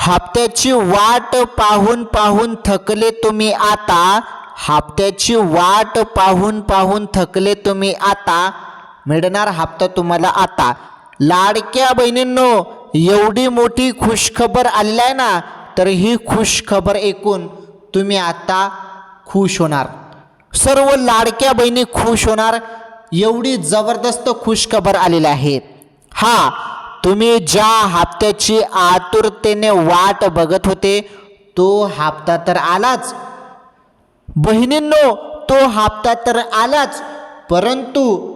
हप्त्याची वाट पाहून पाहून थकले तुम्ही आता, हप्त्याची वाट पाहून पाहून थकले तुम्ही आता, मिळणार हप्ता तुम्हाला आता। लाडक्या बहिणींनो, एवढी मोठी खुशखबर आलेली आहे ना, तर ही खुशखबर ऐकून तुम्ही आता खुश होणार, सर्व लाडक्या बहिणी खुश होणार। एवढी जबरदस्त खुशखबर आलेली आहे। हा, तुम्ही ज्या हप्त्याची आतुरतेने वाट बघत होते तो हप्ता तर आलाच बहिणींनो, तो हप्ता तर आलाच, परंतु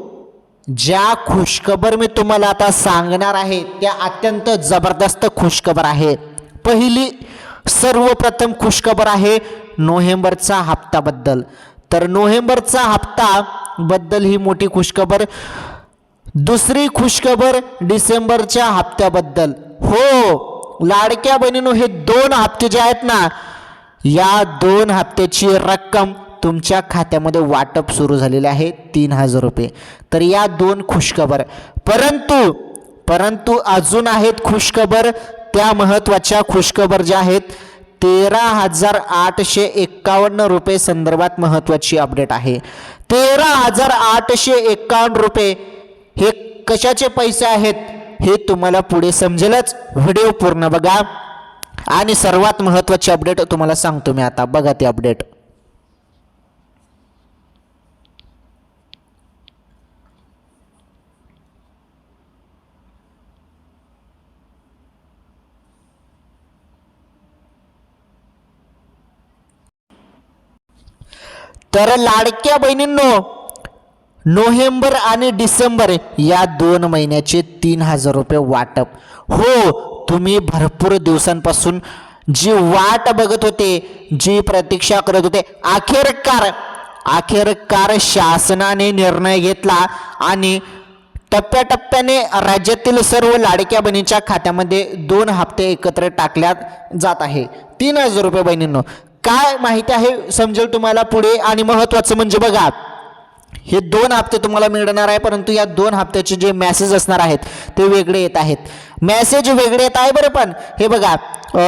ज्या खुशखबर मी तुम्हाला आता सांगणार आहे त्या अत्यंत जबरदस्त खुशखबर आहे। पहिली सर्वप्रथम खुशखबर आहे नोव्हेंबरचा हप्त्याबद्दल। तर नोव्हेंबरचा हप्ता बद्दल ही मोठी खुशखबर। दुसरी खुशखबर डिसेंबरच्या हप्त्याबद्दल। हो लाडक्या बहिणींनो, हे 2 हप्ते जे आहेत ना, या 2 हप्त्याची रक्कम तुमच्या खात्यामध्ये वाटप सुरू झालेले आहे 3000 रुपये। तर या 2 खुशखबर, परंतु अजून आहेत खुशखबर। त्या महत्त्वाच्या खुशखबर ज्या आहेत 13,851 रुपये संदर्भात महत्त्वाची अपडेट आहे। 13,851 रुपये हे कशाचे पैसे आहेत हे तुम्हाला पुढे समजेलच। व्हिडिओ पूर्ण बघा आणि सर्वात महत्त्वाची अपडेट तुम्हाला सांगतो मी आता, बघा ती अपडेट। तर लाडक्या बहिणींनो, नोव्हेंबर आणि डिसेंबर या 2 महिन्याचे 3000 रुपये वाटप। हो, तुम्ही भरपूर दिवसांपासून जी वाट बघत होते, जी प्रतीक्षा करत होते, अखेरकार शासनाने निर्णय घेतला आणि टप्प्याटप्प्याने राज्यातील सर्व लाडक्या बहिणींच्या खात्यामध्ये 2 हप्ते एकत्र टाकल्यात जात आहे 3000 रुपये। बहिणींनो, काय माहिती आहे समजेल तुम्हाला पुढे। आणि महत्त्वाचं म्हणजे बघा, हे 2 हप्ते तुम्हाला मिळणार आहे, परंतु या 2 हप्त्याचे जे मेसेज असणार आहेत ते वेगळे येत आहेत। मेसेज वेगळे येत आहे बरं, पण हे बघा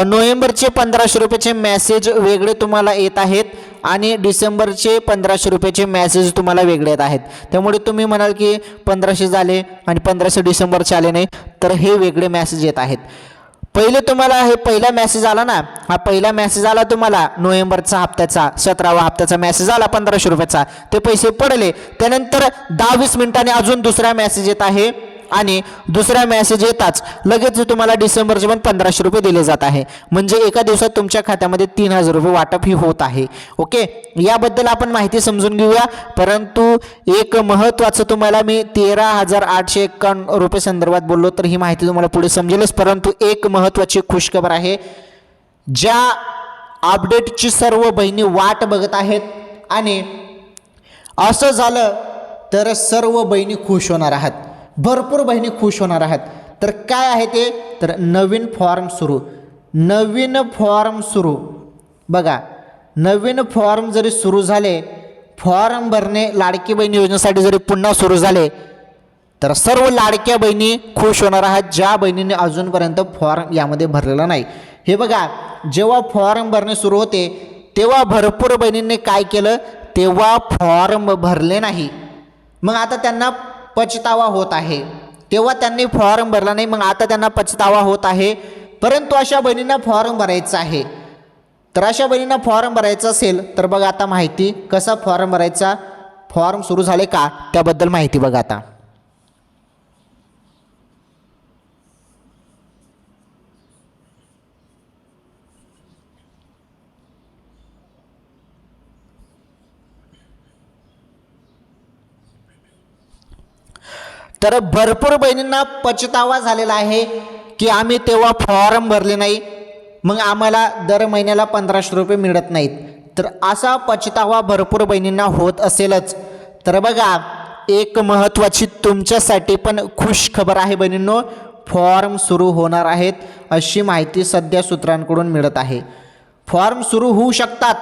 नोव्हेंबरचे 1500 रुपयाचे मेसेज वेगळे तुम्हाला येत आहेत आणि डिसेंबरचे 1500 रुपयाचे मेसेज तुम्हाला वेगळे येत आहेत। त्यामुळे तुम्ही म्हणाल की 1500 झाले आणि 1500 डिसेंबरचे आले नाही, तर हे वेगळे मेसेज येत आहेत। पहिले तुम्हाला हे पहिला मेसेज आला ना, हा पहिला मेसेज आला तुम्हाला नोव्हेंबरचा हप्त्याचा 17वा हप्त्याचा मेसेज आला 1500 रुपयाचा, ते पैसे पडले। त्यानंतर 10-20 मिनिटांनी अजून दुसरा मेसेज येत आहे आणि दुसरा मेसेज येताच लगेच तुम्हाला डिसेंबरचे पण 1500 रुपये दिले जात आहे। म्हणजे एका दिवसात तुमच्या खात्यामध्ये 3000 रुपये वाटप ही होत आहे। ओके, याबद्दल आपण माहिती समजून घेऊया। परंतु एक महत्त्वाचं तुम्हाला मी 13,851 रुपये संदर्भात बोललो, तर ही माहिती तुम्हाला पुढे समजेलच। परंतु एक महत्त्वाची खुशखबर आहे, ज्या अपडेटची सर्व बहिणी वाट बघत आहेत आणि असं झालं तर सर्व बहिणी खुश होणार आहात, भरपूर बहिणी खुश होणार आहात। तर काय आहे ते, तर नवीन फॉर्म सुरू बघा, नवीन फॉर्म जरी सुरू झाले, फॉर्म भरणे लाडकी बहीण योजनेसाठी जरी पुन्हा सुरू झाले, तर सर्व लाडक्या बहिणी खुश होणार आहात ज्या बहिणींनी अजूनपर्यंत फॉर्म यामध्ये भरलेला नाही। हे बघा, जेव्हा फॉर्म भरणे सुरू होते तेव्हा भरपूर बहिणींनी काय केलं, तेव्हा फॉर्म भरले नाही, मग आता त्यांना पछतावा होत आहे। तेव्हा त्यांनी फॉर्म भरला नाही, मग आता त्यांना पछतावा होत आहे। परंतु अशा बहिणींना फॉर्म भरायचा आहे, तर अशा बहिणींना फॉर्म भरायचा असेल तर बघा आता माहिती, कसा फॉर्म भरायचा, फॉर्म सुरू झाले का त्याबद्दल माहिती बघा आता। तर भरपूर बहिणींना पछतावा झालेला आहे की आम्ही तेव्हा फॉर्म भरले नाही, मग आम्हाला दर महिन्याला 1500 रुपये मिळत नाहीत। तर असा पछतावा भरपूर बहिणींना होत असेलच। तर बघा, एक महत्त्वाची तुमच्यासाठी पण खुश खबर आहे बहिणींनो, फॉर्म सुरू होणार आहेत अशी माहिती सध्या सूत्रांकडून मिळत आहे। फॉर्म सुरू होऊ शकतात,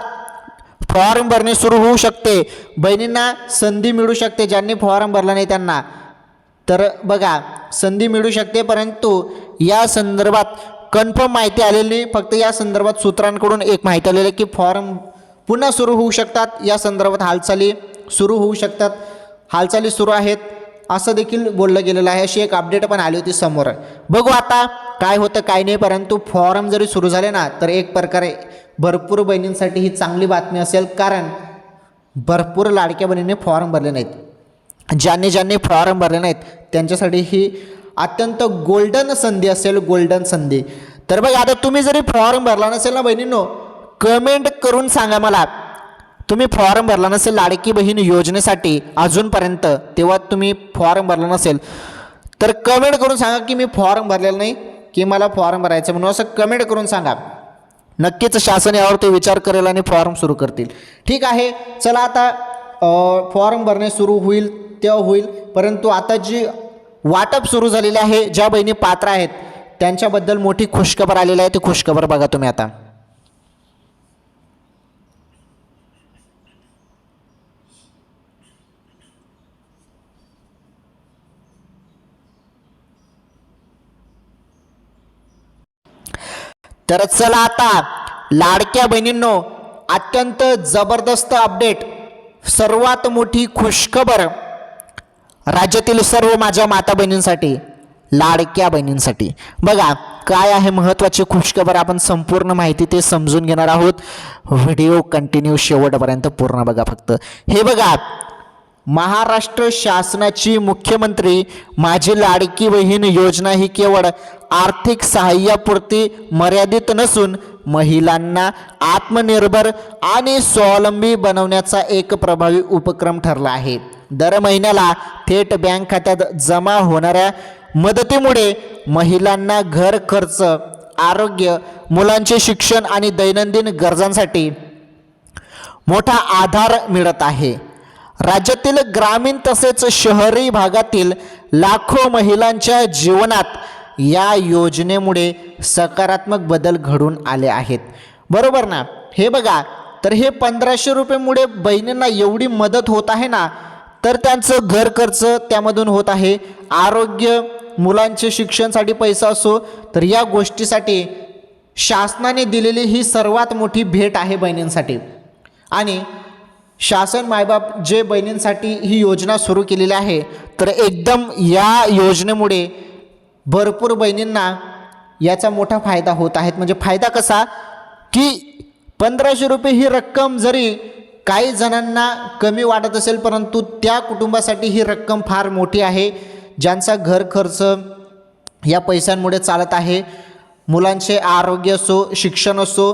फॉर्म भरणे सुरू होऊ शकते, बहिणींना संधी मिळू शकते ज्यांनी फॉर्म भरला नाही त्यांना। तर बघा, संधी मिळू शकते, परंतु या संदर्भात कन्फर्म माहिती आलेली नाही. फक्त या संदर्भात सूत्रांकडून एक माहिती आलेली आहे की फॉर्म पुन्हा सुरू होऊ शकतात, या संदर्भात हालचाली सुरू होऊ शकतात, हालचाली सुरू आहेत असं देखील बोललं गेलेलं आहे. अशी एक अपडेट पण आली होती समोर. बघू आता काय होतं काय नाही. परंतु फॉर्म जरी सुरू झाले ना तर एक प्रकारे भरपूर बहिणींसाठी ही चांगली बातमी असेल, कारण भरपूर लाडक्या बहिणींनी फॉर्म भरले नाहीत. ज्यांनी फॉर्म भरले नाहीत त्यांच्यासाठी ही अत्यंत गोल्डन संधी असेल, गोल्डन संधी. तर बघा आता तुम्ही जरी फॉर्म भरला नसेल ना बहिणींनो, कमेंट करून सांगा मला, तुम्ही फॉर्म भरला नसेल लाडकी बहीण योजनेसाठी अजूनपर्यंत, तेव्हा तुम्ही फॉर्म भरला नसेल तर कमेंट करून सांगा की मी फॉर्म भरलेला नाही, की मला फॉर्म भरायचं म्हणून असं कमेंट करून सांगा. नक्कीच शासन यावरती विचार करेल आणि फॉर्म सुरू करतील. ठीक आहे, चला आता फॉर्म भरणे सुरू होईल तेव्हा होईल. परंतु आता जी वाटप सुरू झालेले आहे, ज्या बहिणी पात्र आहेत त्यांच्याबद्दल मोठी खुशखबर आलेली आहे. ती खुशखबर बघा तुम्ही आता. तर चला आता लाडक्या बहिणींनो, अत्यंत जबरदस्त अपडेट, सर्वात मोठी खुशखबर राज्यातील सर्व माझ्या माता बहिणींसाठी, लाडक्या बहिणींसाठी. बघा काय आहे महत्त्वाची खुशखबर, आपण संपूर्ण माहिती ते समजून घेणार आहोत. व्हिडिओ कंटिन्यू शेवटपर्यंत पूर्ण बघा फक्त. हे बघा, महाराष्ट्र शासनाची मुख्यमंत्री माझी लाडकी बहीण योजना ही केवळ आर्थिक सहाय्यापुरती मर्यादित नसून महिलांना आत्मनिर्भर आणि स्वावलंबी बनवण्याचा एक प्रभावी उपक्रम ठरला आहे. दर महिन्याला थेट बँक खात्यात जमा होणाऱ्या मदतीमुळे महिलांना घर खर्च, आरोग्य, मुलांचे शिक्षण आणि दैनंदिन गरजांसाठी मोठा आधार मिळत आहे. राज्यातील ग्रामीण तसेच शहरी भागातील लाखो महिलांच्या जीवनात या योजनेमुळे सकारात्मक बदल घडून आले आहेत. बरोबर ना. हे बघा, तर हे 1500 रुपयेमुळे बहिणींना एवढी मदत होत आहे ना, तर त्यांचं घर खर्च त्यामधून होत आहे, आरोग्य, मुलांचे शिक्षणासाठी पैसा असो, तर या गोष्टीसाठी शासनाने दिलेली ही सर्वात मोठी भेट आहे बहिणींसाठी. आणि शासन मायबाप जे बहिणींसाठी ही योजना सुरू केलेली आहे, तर एकदम या योजनेमुळे भरपूर बहिणींना याचा मोठा फायदा होत आहे. म्हणजे फायदा कसा की 1500 रुपये ही रक्कम जरी काही जणांना कमी वाटत असेल, परंतु त्या कुटुंबासाठी ही रक्कम फार मोठी आहे, ज्यांचा घर खर्च या पैशांमुळे चालत आहे. मुलांचे आरोग्य असो, शिक्षण असो,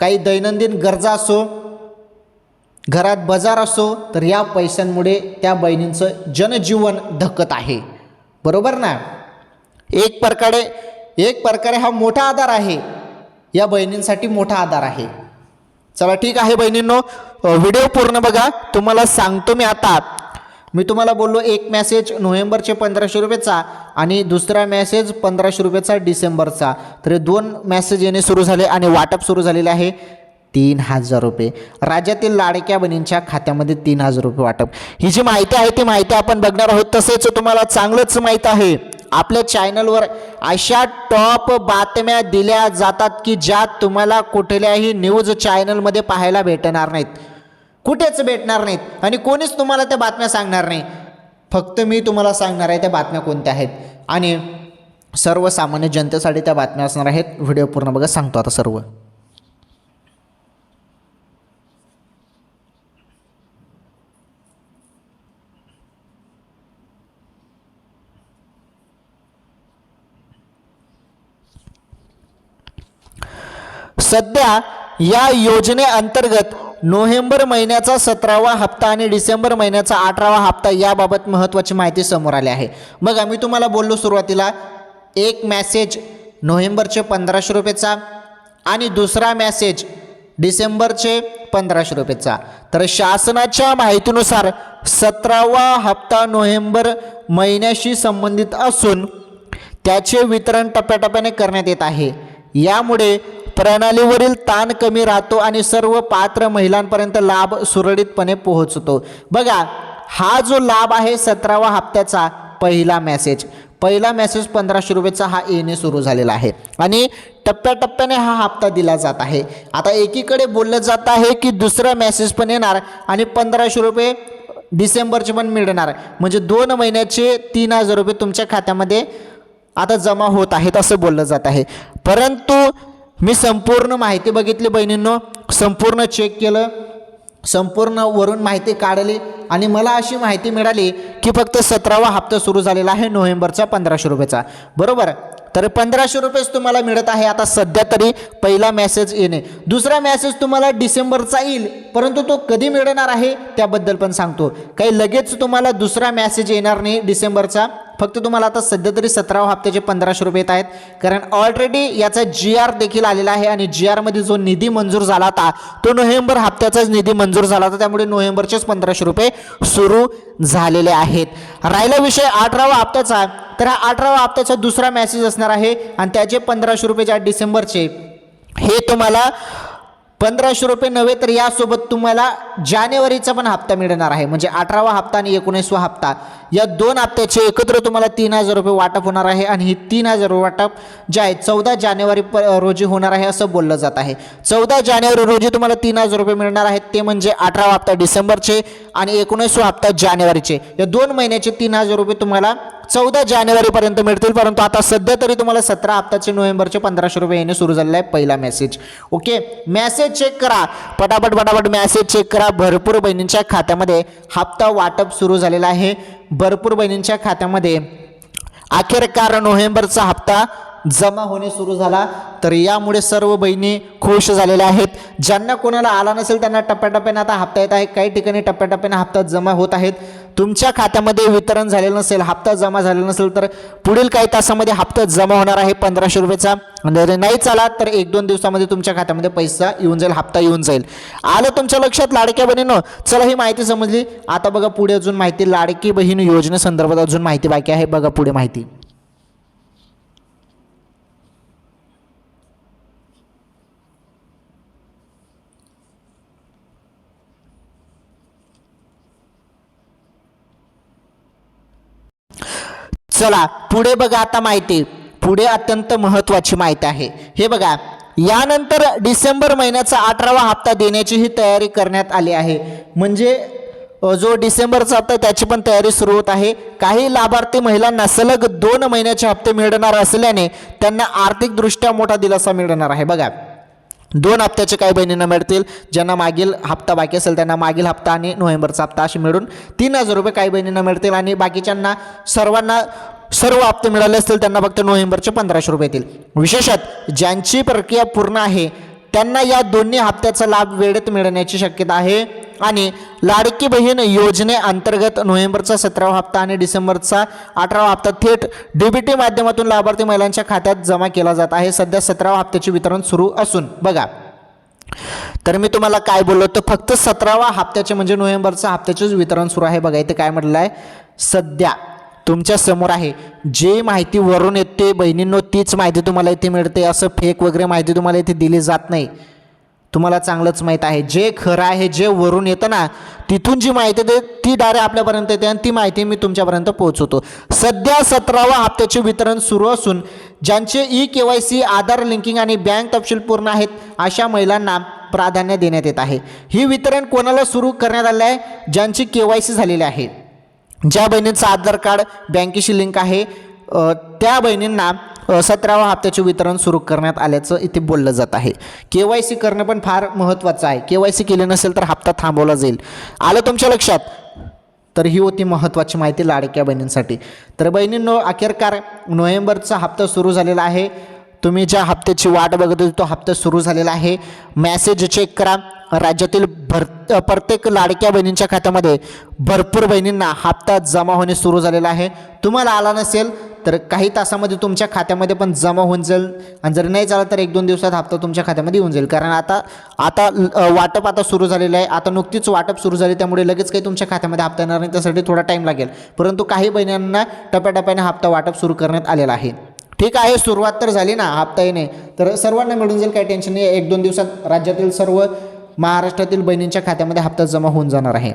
काही दैनंदिन गरजा असो, घरात बाजार असो, तर या पैशांमुळे त्या बहिणींचं जनजीवन धकत आहे. बरोबर ना. एक प्रकारे हा मोठा आधार आहे, या बहिणींसाठी मोठा आधार आहे. चला ठीक आहे बहिणींनो, व्हिडिओ पूर्ण बघा. तुम्हाला सांगतो मी आता, मी तुम्हाला बोललो एक मेसेज नोव्हेंबरचे 1500 रुपयेचा आणि दुसरा मेसेज 1500 रुपयेचा डिसेंबरचा. तर 2 मेसेज येणे सुरू झाले आणि वाटप सुरू झालेले आहे 3000 रुपये. राज्यातील लाडक्या बहिणींच्या खात्यामध्ये 3000 रुपये वाटप. ही जी माहिती आहे ती माहिती आपण बघणार आहोत. तसेच तुम्हाला चांगलंच माहीत आहे, आपल्या चॅनलवर अशा टॉप बातम्या दिल्या जातात की ज्या तुम्हाला कुठल्याही न्यूज चॅनलमध्ये पाहायला भेटणार नाहीत, कुठेच भेटणार नाहीत, आणि कोणीच तुम्हाला त्या बातम्या सांगणार नाही. फक्त मी तुम्हाला सांगणार आहे त्या बातम्या कोणत्या आहेत, आणि सर्वसामान्य जनतेसाठी त्या बातम्या असणार आहेत. व्हिडिओ पूर्ण बघा, सांगतो आता सर्व. सध्या या योजनेअंतर्गत नोव्हेंबर महिन्याचा 17वा हप्ता आणि डिसेंबर महिन्याचा 18वा हप्ता याबाबत महत्त्वाची माहिती समोर आली आहे. मग आम्ही तुम्हाला बोललो सुरुवातीला, एक मेसेज नोव्हेंबरचे 1500 रुपयेचा आणि दुसरा मेसेज डिसेंबरचे 1500 रुपयेचा. तर शासनाच्या माहितीनुसार 17वा हप्ता नोव्हेंबर महिन्याशी संबंधित असून त्याचे वितरण टप्प्याटप्प्याने करण्यात येत आहे. यामुळे प्रणालीवरील ताण कमी राहतो आणि सर्व पात्र महिलांपर्यंत लाभ सुरळीतपणे पोहोचतो. बघा, हा जो लाभ आहे 17वा हप्त्याचा पहिला मेसेज, पहिला मेसेज 1500 रुपयेचा हा येणे सुरू झालेला आहे आणि टप्प्याटप्प्याने हा हप्ता दिला जात आहे. आता एकीकडे बोललं जात आहे की दुसरा मेसेज पण येणार आणि 1500 रुपये डिसेंबरचे पण मिळणार, म्हणजे 2 महिन्याचे 3000 रुपये तुमच्या खात्यामध्ये आता जमा होत आहेत असं बोललं जात आहे. परंतु मी संपूर्ण माहिती बघितली बहिणींनो, संपूर्ण चेक केलं, संपूर्ण वरून माहिती काढली आणि मला अशी माहिती मिळाली की फक्त 17वा हप्ता सुरू झालेला आहे नोव्हेंबरचा 1500 रुपयेचा, बरोबर. तर 1500 रुपयेच तुम्हाला मिळत आहे आता सध्या तरी. पहिला मेसेज येणे, दुसरा मेसेज तुम्हाला डिसेंबरचा येईल, परंतु तो कधी मिळणार आहे त्याबद्दल पण सांगतो. काही लगेच तुम्हाला दुसरा मेसेज येणार नाही डिसेंबरचा, फक्त तुम्हाला आता सध्या तरी 17वा हप्त्याचे 1500 रुपये येत आहेत, कारण ऑलरेडी याचा GR देखील आलेला आहे आणि GR मध्ये जो निधी मंजूर झाला होता तो नोव्हेंबर हप्त्याचाच निधी मंजूर झाला होता, त्यामुळे नोव्हेंबरचेच 1500 रुपये सुरू झालेले आहेत. राहिला विषय 18वा हप्त्याचा, तर हा 18वा हप्त्याचा दुसरा मेसेज असणार आहे आणि त्याचे 1500 रुपये ज्या डिसेंबरचे हे तुम्हाला 1500 रुपये नव्हे तर यासोबत तुम्हाला जानेवारीचा पण हप्ता मिळणार आहे, म्हणजे 18वा हप्ता आणि 19वा हप्ता या 2 हप्त्याचे एकत्र तुम्हाला 3000 रुपये वाटप होणार आहे आणि ही 3000 वाटप जे आहे 14 जानेवारी रोजी होणार आहे असं बोललं जात आहे. 14 जानेवारी रोजी तुम्हाला 3000 रुपये मिळणार आहेत, ते म्हणजे 18वा हप्ता डिसेंबरचे आणि 19वा हप्ता जानेवारीचे. या 2 महिन्याचे 3000 रुपये तुम्हाला 14 जानेवारीपर्यंत मिळतील, परंतु आता सध्या तरी तुम्हाला 17 हप्त्याचे नोव्हेंबरचे 1500 रुपये येणे सुरू झालेलं आहे. पहिला मेसेज ओके. मेसेज चेक करा, पटापट मेसेज चेक करा. भरपूर बहिणींच्या खात्यामध्ये हप्ता वाटप सुरू झालेला आहे, भरपूर बहिणींच्या खात्यामध्ये अखेरकार नोव्हेंबरचा हप्ता जमा होणे सुरू झाला. तर यामुळे सर्व बहिणी खुश झालेल्या आहेत. ज्यांना कोणाला आला नसेल त्यांना टप्प्याटप्प्याने आता हप्ता येत आहे, काही ठिकाणी टप्प्याटप्प्याने हप्ता जमा होत आहेत. तुमच्या खात्यामध्ये वितरण झालेलं नसेल, हप्ता जमा झालेला नसेल तर पुढील काही तासामध्ये हप्ता जमा होणार आहे 1500 रुपयेचा. जर नाही चाला तर 1-2 दिवसामध्ये तुमच्या खात्यामध्ये पैसा येऊन जाईल, हप्ता येऊन जाईल. आलं तुमच्या लक्षात लाडक्या बहिणींनो? चला ही माहिती समजली. आता बघा पुढे अजून माहिती, लाडकी बहीण योजनेसंदर्भात अजून माहिती बाकी आहे. बघा पुढे माहिती. चला पुढे बघा आता माहिती, पुढे अत्यंत महत्त्वाची माहिती आहे. हे बघा, यानंतर डिसेंबर महिन्याचा 18वा हप्ता देण्याची ही तयारी करण्यात आली आहे, म्हणजे जो डिसेंबरचा हप्ता त्याची पण तयारी सुरू होत आहे. काही लाभार्थी महिलांना सलग 2 महिन्याचे हप्ते मिळणार असल्याने त्यांना आर्थिकदृष्ट्या मोठा दिलासा मिळणार आहे. बघा 2 हप्त्याचे काही बहिणींना मिळतील, ज्यांना मागील हप्ता बाकी असेल त्यांना मागील हप्ता आणि नोव्हेंबरचा हप्ता असे मिळून 3000 रुपये काही बहिणींना मिळतील आणि बाकीच्यांना सर्वांना सर्व हप्ते मिळाले असतील त्यांना फक्त नोव्हेंबरचे 1500 रुपये येतील. विशेषतः ज्यांची प्रक्रिया पूर्ण आहे त्यांना या दोन्ही हप्त्याचा लाभ वेळेत मिळण्याची शक्यता आहे आणि लाडकी बहीण योजनेअंतर्गत नोव्हेंबरचा 17वा हप्ता आणि डिसेंबरचा 18वा हप्ता थेट DBT माध्यमातून लाभार्थी महिलांच्या खात्यात जमा केला जात आहे. सध्या 17वा हप्त्याचे वितरण सुरू असून बघा, तर मी तुम्हाला काय बोललो तर फक्त 17वा हप्त्याचे म्हणजे नोव्हेंबरचा हप्त्याचेच वितरण सुरू आहे. बघा इथे काय म्हटलं आहे, सध्या तुमच्या समोर आहे. जे माहिती वरून येते बहिणींनो तीच माहिती तुम्हाला इथे मिळते, असं फेक वगैरे माहिती तुम्हाला इथे दिली जात नाही. तुम्हाला चांगलंच माहीत आहे जे खरं आहे, जे वरून येतं ना तिथून जी माहिती येते ती डायरेक्ट आपल्यापर्यंत येते आणि ती माहिती मी तुमच्यापर्यंत पोहोचवतो. सध्या 17वा हप्त्याचे वितरण सुरू असून ज्यांचे EKYC, आधार लिंकिंग आणि बँक तपशील पूर्ण आहेत अशा महिलांना प्राधान्य देण्यात येत आहे. ही वितरण कोणाला सुरू करण्यात आले आहे? ज्यांची KYC झालेली आहे, ज्या बहिणींचं आधार कार्ड बँकेशी लिंक आहे त्या बहिणींना 17वा हप्त्याचे वितरण सुरू करण्यात आल्याचं इथे बोललं जात आहे. KYC करणं पण फार महत्त्वाचं आहे. KYC केले नसेल तर हप्ता थांबवला जाईल. आलं तुमच्या लक्षात? तर ही होती महत्त्वाची माहिती लाडक्या बहिणींसाठी. तर बहिणींनो अखेरकार नोव्हेंबरचा हप्ता सुरू झालेला आहे. तुम्ही ज्या हप्त्याची वाट बघत होती तो हप्ता सुरू झालेला आहे. मेसेज चेक करा. राज्यातील प्रत्येक लाडक्या बहिणींच्या खात्यामध्ये भरपूर बहिणींना हप्ता जमा होणे सुरू झालेला आहे. तुम्हाला आला नसेल तर काही तासामध्ये तुमच्या खात्यामध्ये पण जमा होऊन जाईल आणि जर नाही झालं तर 1-2 दिवसात हप्ता तुमच्या खात्यामध्ये येऊन जाईल. कारण आता वाटप आता सुरू झालेलं आहे. आता नुकतीच वाटप सुरू झाली त्यामुळे लगेच काही तुमच्या खात्यामध्ये हप्ता येणार नाही, त्यासाठी थोडा टाईम लागेल. परंतु काही बहिणींना टप्प्याटप्प्याने हप्ता वाटप सुरू करण्यात आलेला आहे. ठीक आहे, सुरुवात तर झाली ना हप्ता येणे, तर सर्वांना मिळून जाईल, काही टेन्शन नाही. 1-2 दिवसात राज्यातील सर्व महाराष्ट्रातील बहिणींच्या खात्यामध्ये हप्ता जमा होऊन जाणार आहे.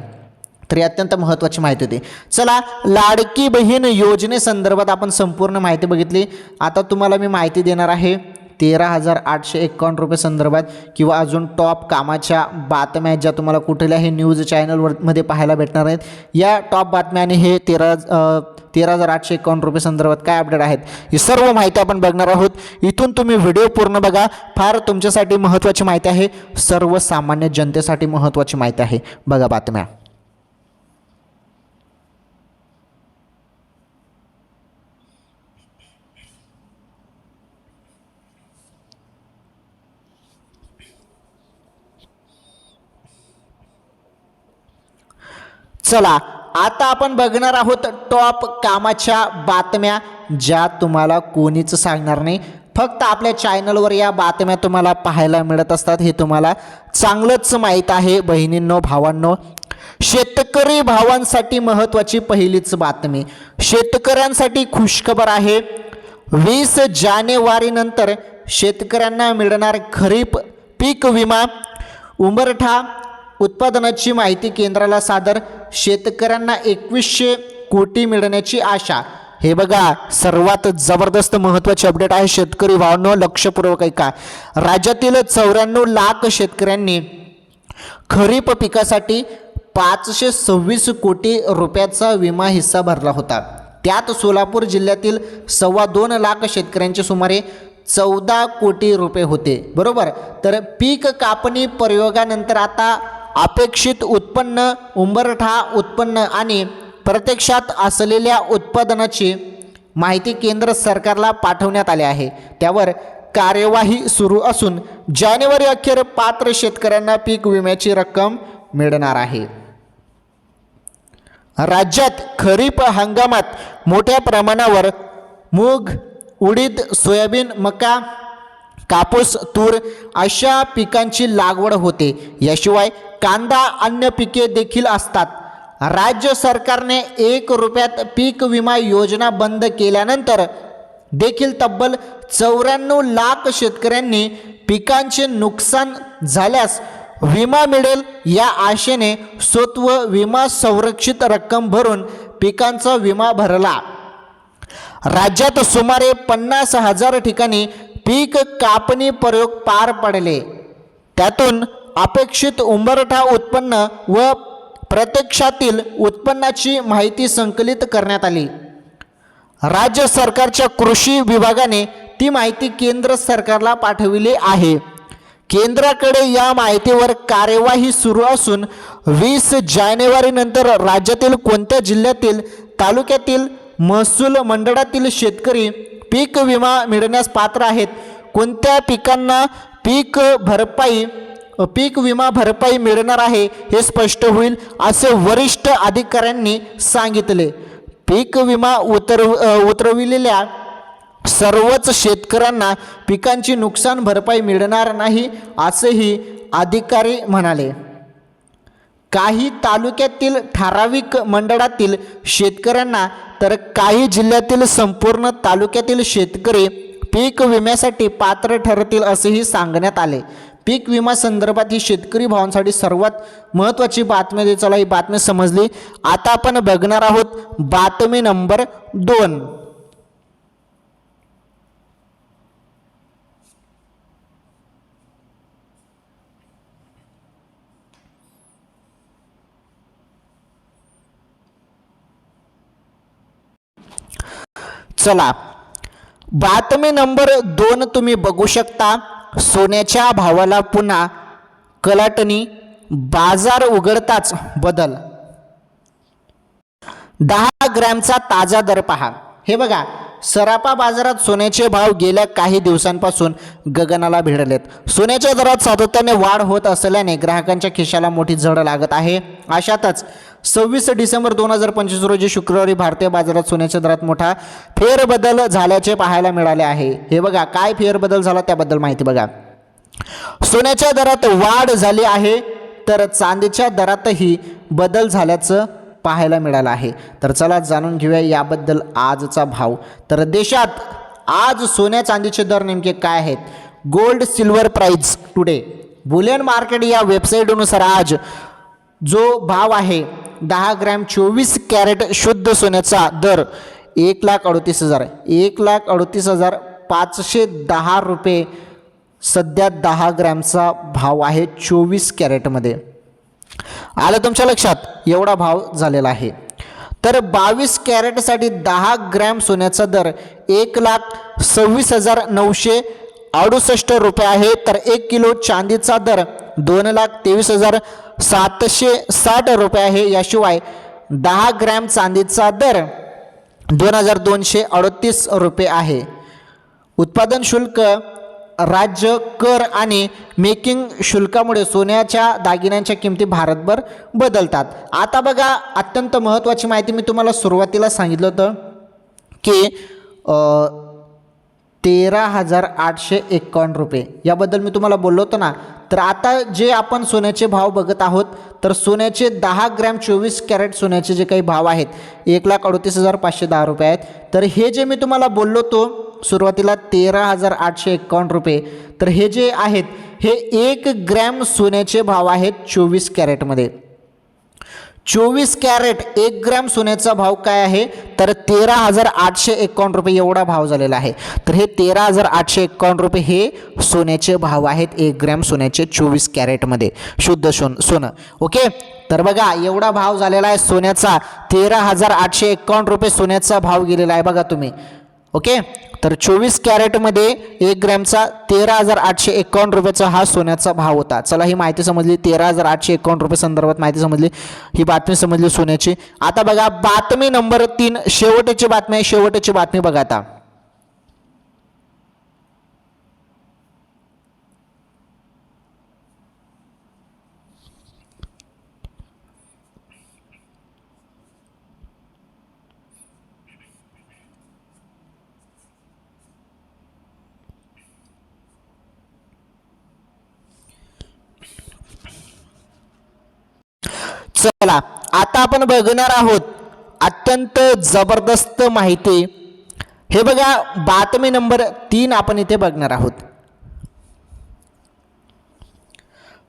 तर ही अत्यंत महत्त्वाची माहिती होती. चला, लाडकी बहीण योजनेसंदर्भात आपण संपूर्ण माहिती बघितली. आता तुम्हाला मी माहिती देणार आहे 13,851 रुपये संदर्भात किंवा अजून टॉप कामाच्या बातम्या ज्या तुम्हाला कुठल्याही न्यूज चॅनलमध्ये पाहायला भेटणार आहेत. या टॉप बातम्याने हे 13,851 रुपये संदर्भात काय अपडेट आहेत ही सर्व माहिती आपण बघणार आहोत. इथून तुम्ही व्हिडिओ पूर्ण बघा. फार तुमच्यासाठी महत्त्वाची माहिती आहे, सर्वसामान्य जनतेसाठी महत्त्वाची माहिती आहे. बघा बातम्या. चला, आता आपण बघणार आहोत टॉप कामाच्या बातम्या ज्या तुम्हाला कोणीच सांगणार नाही. फक्त आपल्या चॅनलवर या बातम्या तुम्हाला पाहायला मिळत असतात. हे तुम्हाला चांगलंच माहीत आहे बहिणींनो, भावांनो. शेतकरी भावांसाठी महत्त्वाची पहिलीच बातमी. शेतकऱ्यांसाठी खुशखबर आहे. 20 जानेवारीनंतर शेतकऱ्यांना मिळणार खरीप पीक विमा. उंबरठा उत्पादनाची माहिती केंद्राला सादर. शेतकऱ्यांना 2100 कोटी मिळण्याची आशा. हे बघा, सर्वात जबरदस्त महत्त्वाची अपडेट आहे. शेतकरी भावांनो, लक्षपूर्वक ऐका. राज्यातील 94 लाख शेतकऱ्यांनी खरीप पिकासाठी 526 कोटी रुपयाचा विमा हिस्सा भरला होता. त्यात सोलापूर जिल्ह्यातील 2.25 लाख शेतकऱ्यांचे सुमारे 14 कोटी रुपये होते. बरोबर. तर पीक कापणी प्रयोगानंतर आता अपेक्षित उत्पन्न, उंबरठा उत्पन्न आणि प्रत्यक्षात असलेल्या उत्पादनाची माहिती केंद्र सरकारला पाठवण्यात आली आहे. त्यावर कार्यवाही सुरू असून जानेवारी अखेर पात्र शेतकऱ्यांना पीक विम्याची रक्कम मिळणार आहे. राज्यात खरीप हंगामात मोठ्या प्रमाणावर मूग, उडीद, सोयाबीन, मका, कापूस, तूर अशा पिकांची लागवड होते. याशिवाय कांदा, अन्य पिके देखील असतात. राज्य सरकारने 1 रुपयात पीक विमा योजना बंद केल्यानंतर देखील तब्बल 94 लाख शेतकऱ्यांनी पिकांचे नुकसान झाल्यास विमा मिळेल या आशेने स्वतः विमा संरक्षित रक्कम भरून पिकांचा विमा भरला. राज्यात सुमारे 50,000 ठिकाणी पीक कापणी प्रयोग पार पडले. त्यातून अपेक्षित उंबरठा उत्पन्न व प्रत्यक्षातील उत्पन्नाची माहिती संकलित करण्यात आली. राज्य सरकारच्या कृषी विभागाने ती माहिती केंद्र सरकारला पाठविली आहे. केंद्राकडे या माहितीवर कार्यवाही सुरू असून 20 जानेवारीनंतर राज्यातील कोणत्या जिल्ह्यातील, तालुक्यातील, महसूल मंडळातील शेतकरी पीक विमा मिळण्यास पात्र आहेत, कोणत्या पिकांना पीक विमा भरपाई मिळणार आहे हे स्पष्ट होईल, असे वरिष्ठ अधिकाऱ्यांनी सांगितले. पीक विमा उतरविलेल्या सर्वच शेतकऱ्यांना पिकांची नुकसान भरपाई मिळणार नाही असेही अधिकारी म्हणाले. काही तालुक्यातील ठराविक मंडळातील शेतकऱ्यांना तर काही जिल्ह्यातील संपूर्ण तालुक्यातील शेतकरी पीक विम्यासाठी पात्र ठरतील असेही सांगण्यात आले. पीक विमा संदर्भात ही शेतकरी भावांसाठी सर्वात महत्त्वाची बातमी आहे. चला, ही बातमी समजली. आता आपण बघणार आहोत बातमी नंबर 2. चला, बातमी नंबर 2 तुम्ही बघू शकता. सोन्याच्या भावाला पुन्हा कलाटणी, बाजार उघडताच बदल. 10 ग्रॅमचा ताजा दर पहा. हे बघा, सराफा बाजारात सोन्याचे भाव गेल्या काही दिवसांपासून गगनाला भिडलेत. सोन्याच्या दरात सातत्याने वाढ होत असल्याने ग्राहकांच्या खिशाला मोठी झड लागत आहे. अशातच 26 डिसेंबर 2025 रोजी शुक्रवारी भारतीय बाजारात सोन्याच्या दरात मोठा फेरबदल झाल्याचे पाहायला मिळाले आहे. हे बघा, काय फेरबदल झाला त्याबद्दल माहिती बघा. सोन्याच्या दरात वाढ झाली आहे, तर चांदीच्या दरातही बदल झाल्याचं पाहायला मिळालं आहे. तर चला जाणून घेऊया याबद्दल आजचा भाव. तर देशात आज सोन्या चांदीचे दर नेमके काय आहेत. Gold silver price today Boolean market या वेबसाईटनुसार आज जो भाव आहे 10 ग्रॅम 24 कॅरेट शुद्ध सोन्याचा दर 1,38,000, 1,38,510 रुपये सध्या 10 ग्रॅमचा भाव आहे 24 कॅरेटमध्ये. आलं तुमच्या लक्षात, एवढा भाव झालेला आहे. तर 22 कॅरेटसाठी 10 ग्रॅम सोन्याचा दर 1,26,968 रुपये आहे. तर 1 किलो चांदीचा दर 2,23,760 रुपये आहे. याशिवाय 10 ग्रॅम चांदीचा दर 2,238 रुपये आहे. उत्पादन शुल्क, राज्य कर आणि मेकिंग शुल्कामुळे सोन्याच्या दागिन्यांच्या किमती भारतभर बदलतात. आता बघा, अत्यंत महत्त्वाची माहिती मी तुम्हाला सुरुवातीला सांगितलं होतं की 13,851 रुपये याबद्दल मी तुम्हाला बोललो होतो ना. तर आता जे आपण सोन्याचे भाव बघत आहोत, तर सोन्याचे 10 ग्रॅम 24 कॅरेट सोन्याचे जे काही भाव आहेत 1,38,510 रुपये आहेत. तर हे जे मी तुम्हाला बोललो होतो सुरुवातीला 13,851 रुपये, तर हे जे आहेत हे 1 ग्रॅम सोन्याचे भाव आहेत 24 कॅरेटमध्ये. 24 कॅरेट 1 ग्रॅम सोन्याचा भाव काय आहे, तर 13,851 रुपये एवढा भाव झालेला आहे. तर हे 13,851 रुपये हे सोन्याचे भाव आहेत 1 ग्रॅम सोन्याचे 24 कॅरेटमध्ये शुद्ध सोनं. ओके, तर बघा एवढा भाव झालेला आहे सोन्याचा. 13,851 रुपये सोन्याचा भाव गेलेला आहे बघा तुम्ही. ओके, तर 24 कॅरेटमध्ये 1 ग्रॅमचा 13,851 रुपयाचा हा सोन्याचा भाव होता. चला, ही माहिती समजली. 13,851 रुपये संदर्भात माहिती समजली, ही बातमी समजली सोन्याची. आता बघा बातमी नंबर 3, शेवटची बातमी आहे. शेवटची बातमी बघा आता. चला, आता आपण बघणार आहोत अत्यंत जबरदस्त माहिती. हे बघा, बातमी नंबर 3 आपण इथे बघणार आहोत.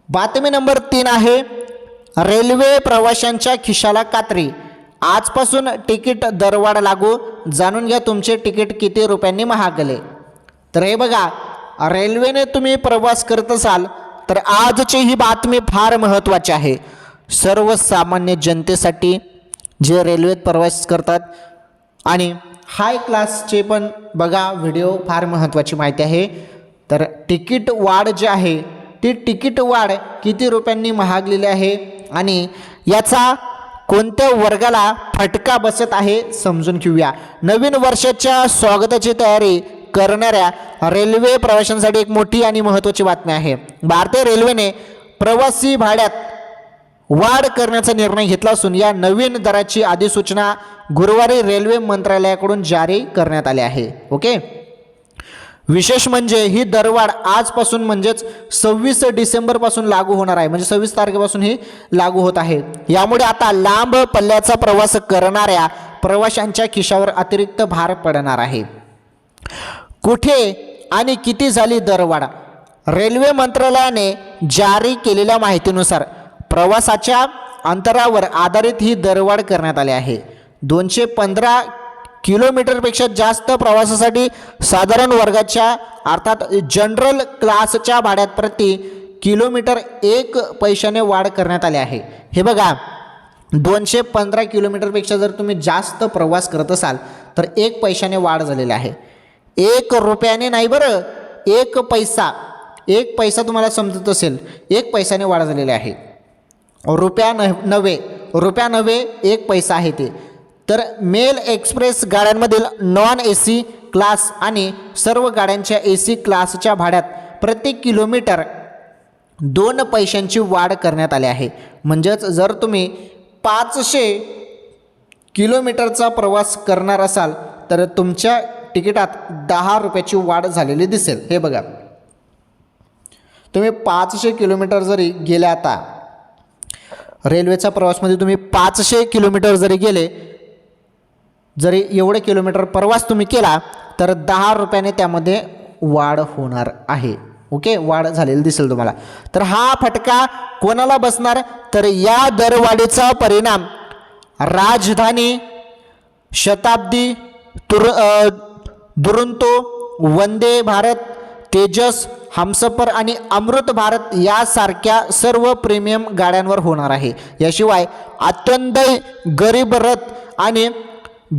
बातमी नंबर 3 आहे, रेल्वे प्रवाशांच्या खिशाला कात्री, आजपासून तिकीट दरवाढ लागू, जाणून घ्या तुमचे तिकीट किती रुपयांनी महागले. तर हे बघा, रेल्वेने तुम्ही प्रवास करत असाल तर आजची ही बातमी फार महत्त्वाची आहे. सर्वसामान्य जनतेसाठी जे रेल्वेत प्रवास करतात आणि हाय क्लासचे पण बघा व्हिडिओ, फार महत्त्वाची माहिती आहे. तर तिकीट वाढ जी आहे ती तिकीट वाढ किती रुपयांनी महागलेली आहे आणि याचा कोणत्या वर्गाला फटका बसत आहे समजून घेऊया. नवीन वर्षाच्या स्वागताची तयारी करणाऱ्या रेल्वे प्रवाशांसाठी एक मोठी आणि महत्त्वाची बातमी आहे. भारतीय रेल्वेने प्रवासी भाड्यात वाढ करण्याचा निर्णय घेतला असून या नवीन दराची अधिसूचना गुरुवारी रेल्वे मंत्रालयाकडून जारी करण्यात आली आहे. ओके, विशेष म्हणजे ही दरवाढ आजपासून म्हणजेच 26 डिसेंबरपासून लागू होणार आहे. म्हणजे 26 तारखेपासून ही लागू होत आहे. यामुळे आता लांब पल्ल्याचा प्रवास करणाऱ्या प्रवाशांच्या खिशावर अतिरिक्त भार पडणार आहे. कुठे आणि किती झाली दरवाढ? रेल्वे मंत्रालयाने जारी केलेल्या माहितीनुसार प्रवासाच्या अंतरावर आधारित ही दरवाढ करण्यात आली आहे. 215 किलोमीटरपेक्षा जास्त प्रवासासाठी साधारण वर्गाच्या अर्थात जनरल क्लासच्या भाड्यात प्रति किलोमीटर 1 पैशाने वाढ करण्यात आली आहे. हे बघा, 215 किलोमीटरपेक्षा जर तुम्ही जास्त प्रवास करत असाल तर 1 पैशाने वाढ झालेली आहे. 1 रुपयाने नाही बरं, 1 पैसा. 1 पैसा तुम्हाला समजत असेल, 1 पैशाने वाढ झालेली आहे. रुपया नव्हे, 1 पैसा आहे ते. तर मेल एक्सप्रेस गाड्यांमधील नॉन AC क्लास आणि सर्व गाड्यांच्या AC क्लासच्या भाड्यात प्रति किलोमीटर 2 पैशांची वाढ करण्यात आली आहे. म्हणजेच जर तुम्ही 500 किलोमीटरचा प्रवास करणार असाल तर तुमच्या तिकिटात 10 रुपयाची वाढ झालेली दिसेल. हे बघा, तुम्ही 500 किलोमीटर जरी गेले, आता रेल्वेचा प्रवासमध्ये तुम्ही 500 किलोमीटर जरी गेले, जरी एवढे किलोमीटर प्रवास तुम्ही केला तर 10 रुपयाने त्यामध्ये वाढ होणार आहे. ओके, वाढ झालेली दिसेल तुम्हाला. तर हा फटका कोणाला बसणार? तर या दरवाढीचा परिणाम राजधानी, शताब्दी, दुरंतो, वंदे भारत, तेजस, हमसफर आणि अमृत भारत यासारख्या सर्व प्रीमियम गाड्यांवर होणार आहे. याशिवाय अत्यंत गरीब रथ आणि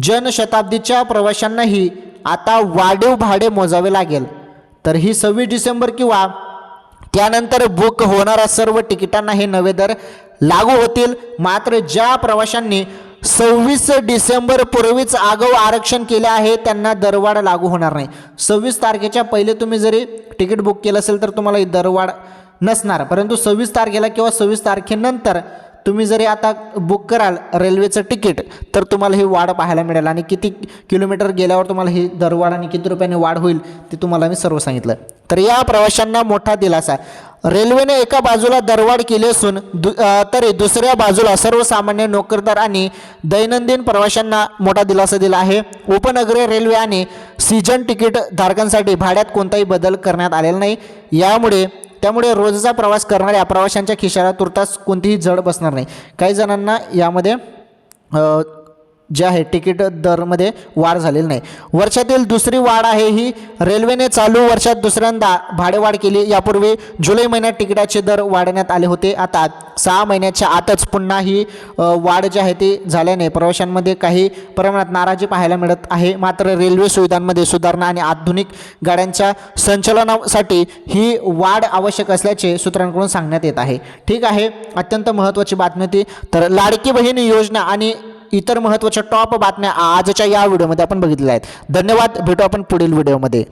जनशताब्दीच्या प्रवाशांनाही आता वाढीव भाडे मोजावे लागेल. तर ही 26 डिसेंबर किंवा त्यानंतर बुक होणाऱ्या सर्व तिकिटांना हे नवे दर लागू होतील. मात्र ज्या प्रवाशांनी 26 डिसेंबर पूर्वीच आगाऊ आरक्षण केले आहे त्यांना दरवाढ लागू होणार नाही. 26 तारखेच्या पहिले तुम्ही जरी तिकीट बुक केलं असेल तर तुम्हाला ही दरवाढ नसणार, परंतु 26 तारखेला किंवा 26 तारखेनंतर तुम्ही जरी आता बुक कराल रेल्वेचं तिकीट तर तुम्हाला ही वाढ पाहायला मिळेल. आणि किती किलोमीटर गेल्यावर तुम्हाला ही दरवाढ आणि किती रुपयाने वाढ होईल ते तुम्हाला मी सर्व सांगितलं. तर या प्रवाशांना मोठा दिलासा. रेल्वेने एका बाजूला दरवाढ केली असून तरी दुसऱ्या बाजूला सर्वसामान्य नोकरदार आणि दैनंदिन प्रवाशांना मोठा दिलासा दिला आहे. उपनगरीय रेल्वे आणि सीझन तिकीट धारकांसाठी भाड्यात कोणताही बदल करण्यात आलेला नाही. त्यामुळे रोजचा प्रवास करणाऱ्या प्रवाशांच्या खिशाला तुर्तास कोणतीही जड बसणार नाही. काही जणांना यामध्ये जे आहे तिकीट दरमध्ये वाढ झालेली नाही. वर्षातील दुसरी वाढ आहे ही. रेल्वेने चालू वर्षात दुसऱ्यांदा भाडेवाढ केली. यापूर्वी जुलै महिन्यात तिकिटाचे दर वाढवण्यात आले होते. आता 6 महिन्याच्या आतच पुन्हा ही वाढ जी आहे ती झाल्याने प्रवाशांमध्ये काही प्रमाणात नाराजी पाहायला मिळत आहे. मात्र रेल्वे सुविधांमध्ये सुधारणा आणि आधुनिक गाड्यांच्या संचालनासाठी ही वाढ आवश्यक असल्याचे सूत्रांकडून सांगण्यात येत आहे. ठीक आहे, अत्यंत महत्त्वाची बातमी होती. तर लाडकी बहीण योजना आणि इतर महत्त्वाच्या टॉप बातम्या आजच्या या व्हिडिओमध्ये आपण बघितलेल्या आहेत. धन्यवाद. भेटू आपण पुढील व्हिडिओमध्ये.